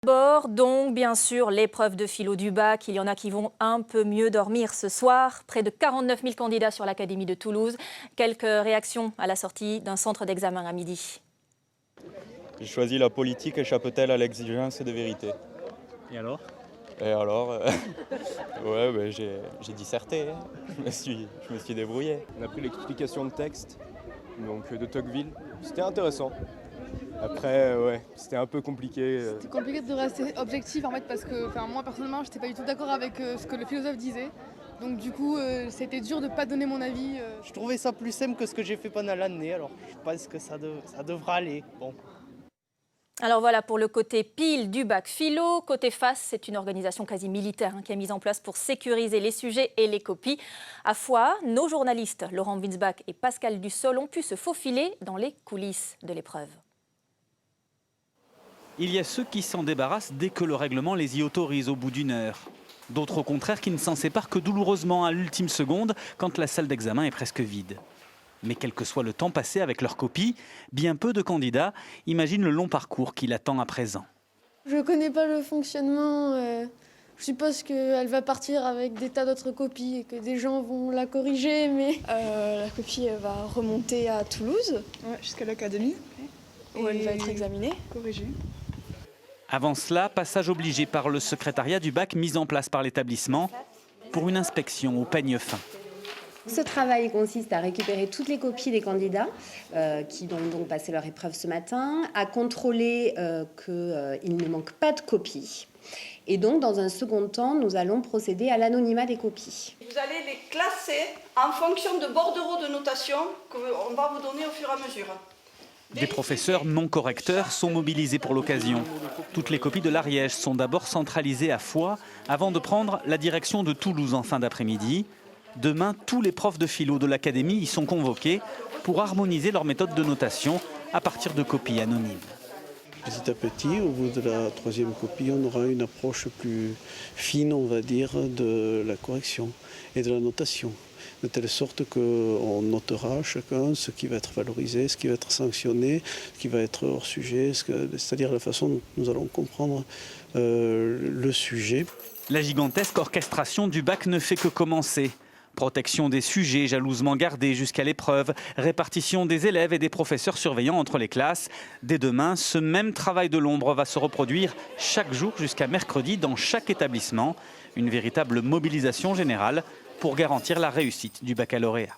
D'abord, donc, bien sûr, l'épreuve de philo du bac. Il y en a qui vont un peu mieux dormir ce soir. Près de 49 000 candidats sur l'Académie de Toulouse. Quelques réactions à la sortie d'un centre d'examen à midi. J'ai choisi la politique échappe-t-elle à l'exigence de vérité. Et alors? Ouais, ben j'ai disserté, hein. Je me suis débrouillé. On a pris l'explication de texte donc de Tocqueville. C'était intéressant. Après, ouais, c'était un peu compliqué. C'était compliqué de rester objectif en fait parce que moi personnellement j'étais pas du tout d'accord avec ce que le philosophe disait. Donc du coup c'était dur de pas donner mon avis. Je trouvais ça plus simple que ce que j'ai fait pendant l'année, alors je pense que ça devra aller. Bon. Alors voilà pour le côté pile du bac philo. Côté face, c'est une organisation quasi militaire qui est mise en place pour sécuriser les sujets et les copies. À Foix, nos journalistes Laurent Winsbach et Pascal Dussol ont pu se faufiler dans les coulisses de l'épreuve. Il y a ceux qui s'en débarrassent dès que le règlement les y autorise au bout d'une heure. D'autres au contraire qui ne s'en séparent que douloureusement à l'ultime seconde quand la salle d'examen est presque vide. Mais quel que soit le temps passé avec leur copie, bien peu de candidats imaginent le long parcours qui l'attend à présent. Je ne connais pas le fonctionnement. Je suppose qu'elle va partir avec des tas d'autres copies et que des gens vont la corriger. Mais la copie elle va remonter à Toulouse, Jusqu'à l'académie. où elle va être examinée. Corrigée. Avant cela, passage obligé par le secrétariat du bac mis en place par l'établissement pour une inspection au peigne fin. Ce travail consiste à récupérer toutes les copies des candidats qui ont donc passé leur épreuve ce matin, à contrôler qu'il ne manque pas de copies. Et donc, dans un second temps, nous allons procéder à l'anonymat des copies. Vous allez les classer en fonction de bordereaux de notation qu'on va vous donner au fur et à mesure. Des professeurs non correcteurs sont mobilisés pour l'occasion. Toutes les copies de l'Ariège sont d'abord centralisées à Foix avant de prendre la direction de Toulouse en fin d'après-midi. Demain, tous les profs de philo de l'académie y sont convoqués pour harmoniser leur méthode de notation à partir de copies anonymes. Petit à petit, au bout de la troisième copie, on aura une approche plus fine, on va dire, de la correction et de la notation. De telle sorte qu'on notera chacun ce qui va être valorisé, ce qui va être sanctionné, ce qui va être hors sujet, c'est-à-dire la façon dont nous allons comprendre le sujet. La gigantesque orchestration du bac ne fait que commencer. Protection des sujets jalousement gardés jusqu'à l'épreuve, répartition des élèves et des professeurs surveillants entre les classes. Dès demain, ce même travail de l'ombre va se reproduire chaque jour jusqu'à mercredi dans chaque établissement. Une véritable mobilisation générale pour garantir la réussite du baccalauréat.